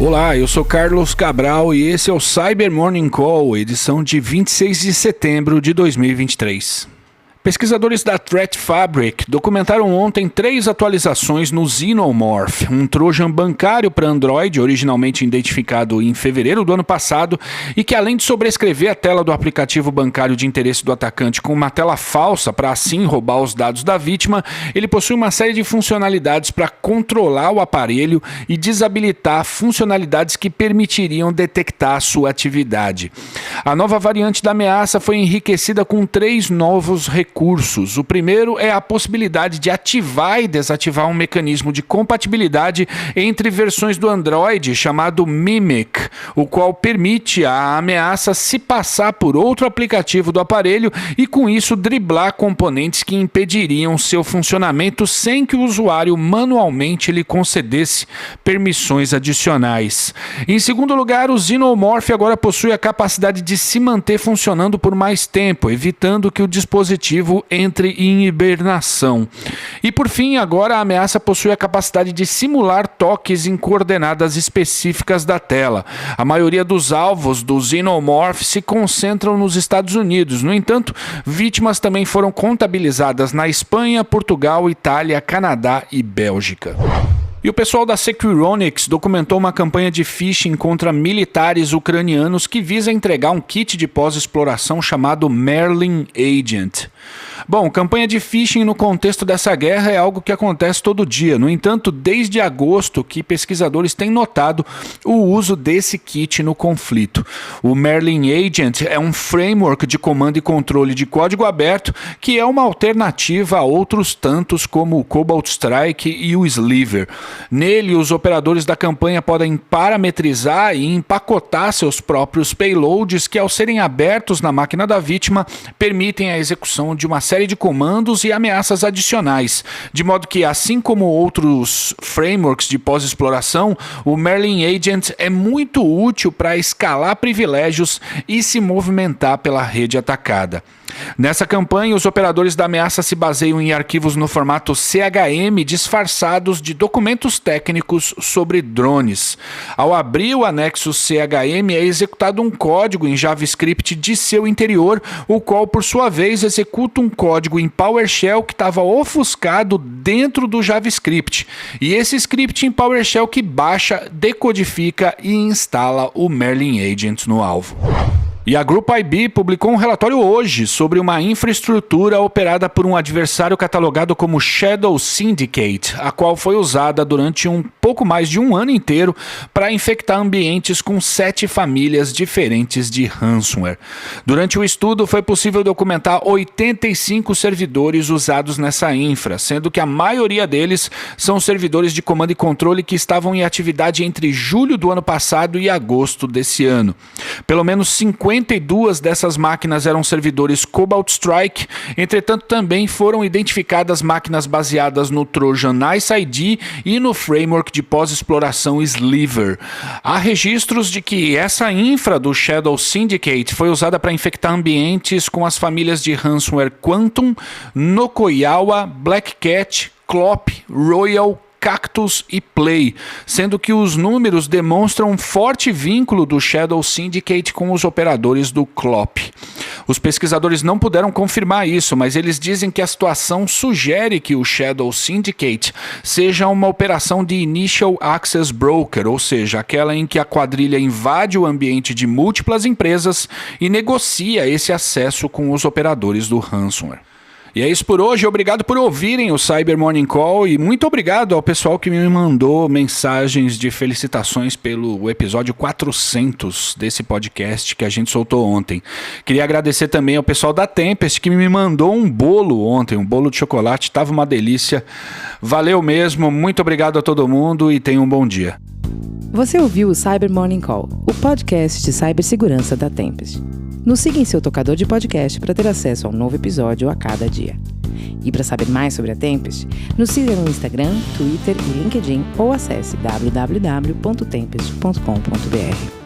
Olá, eu sou Carlos Cabral e esse é o Cyber Morning Call, edição de 26 de setembro de 2023. Pesquisadores da Threat Fabric documentaram ontem 3 atualizações no Xenomorph, um trojan bancário para Android, originalmente identificado em fevereiro do ano passado, e que além de sobrescrever a tela do aplicativo bancário de interesse do atacante com uma tela falsa para assim roubar os dados da vítima, ele possui uma série de funcionalidades para controlar o aparelho e desabilitar funcionalidades que permitiriam detectar sua atividade. A nova variante da ameaça foi enriquecida com 3 novos recursos. O primeiro é a possibilidade de ativar e desativar um mecanismo de compatibilidade entre versões do Android chamado Mimic, o qual permite à ameaça se passar por outro aplicativo do aparelho e com isso driblar componentes que impediriam seu funcionamento sem que o usuário manualmente lhe concedesse permissões adicionais. Em segundo lugar, o Xenomorph agora possui a capacidade de se manter funcionando por mais tempo, evitando que o dispositivo entre em hibernação. E por fim, agora a ameaça possui a capacidade de simular toques em coordenadas específicas da tela. A maioria dos alvos do Xenomorph se concentram nos Estados Unidos. No entanto, vítimas também foram contabilizadas na Espanha, Portugal, Itália, Canadá e Bélgica. E o pessoal da Securonics documentou uma campanha de phishing contra militares ucranianos que visa entregar um kit de pós-exploração chamado Merlin Agent. Bom, campanha de phishing no contexto dessa guerra é algo que acontece todo dia. No entanto, desde agosto que pesquisadores têm notado o uso desse kit no conflito. O Merlin Agent é um framework de comando e controle de código aberto que é uma alternativa a outros tantos como o Cobalt Strike e o Sliver. Nele, os operadores da campanha podem parametrizar e empacotar seus próprios payloads que, ao serem abertos na máquina da vítima, permitem a execução de uma série de comandos e ameaças adicionais, de modo que, assim como outros frameworks de pós-exploração, o Merlin Agent é muito útil para escalar privilégios e se movimentar pela rede atacada. Nessa campanha, os operadores da ameaça se baseiam em arquivos no formato CHM disfarçados de documentos técnicos sobre drones. Ao abrir o anexo CHM, é executado um código em JavaScript de seu interior, o qual, por sua vez, executa um código em PowerShell que estava ofuscado dentro do JavaScript. E esse script em PowerShell que baixa, decodifica e instala o Merlin Agent no alvo. E a Group IB publicou um relatório hoje sobre uma infraestrutura operada por um adversário catalogado como Shadow Syndicate, a qual foi usada durante um pouco mais de um ano inteiro para infectar ambientes com 7 famílias diferentes de ransomware. Durante o estudo foi possível documentar 85 servidores usados nessa infra, sendo que a maioria deles são servidores de comando e controle que estavam em atividade entre julho do ano passado e agosto desse ano. Pelo menos 52 dessas máquinas eram servidores Cobalt Strike, entretanto também foram identificadas máquinas baseadas no Trojan Nice ID e no framework de pós-exploração Sliver. Há registros de que essa infra do Shadow Syndicate foi usada para infectar ambientes com as famílias de ransomware Quantum, Nokoyawa, Black Cat, Clop, Royal, Cactus e Play, sendo que os números demonstram um forte vínculo do Shadow Syndicate com os operadores do Clop. Os pesquisadores não puderam confirmar isso, mas eles dizem que a situação sugere que o Shadow Syndicate seja uma operação de Initial Access Broker, ou seja, aquela em que a quadrilha invade o ambiente de múltiplas empresas e negocia esse acesso com os operadores do ransomware. E é isso por hoje, obrigado por ouvirem o Cyber Morning Call e muito obrigado ao pessoal que me mandou mensagens de felicitações pelo episódio 400 desse podcast que a gente soltou ontem. Queria agradecer também ao pessoal da Tempest que me mandou um bolo ontem, um bolo de chocolate, estava uma delícia. Valeu mesmo, muito obrigado a todo mundo e tenham um bom dia. Você ouviu o Cyber Morning Call, o podcast de cibersegurança da Tempest. Nos siga em seu tocador de podcast para ter acesso a um novo episódio a cada dia. E para saber mais sobre a Tempest, nos siga no Instagram, Twitter e LinkedIn ou acesse www.tempest.com.br.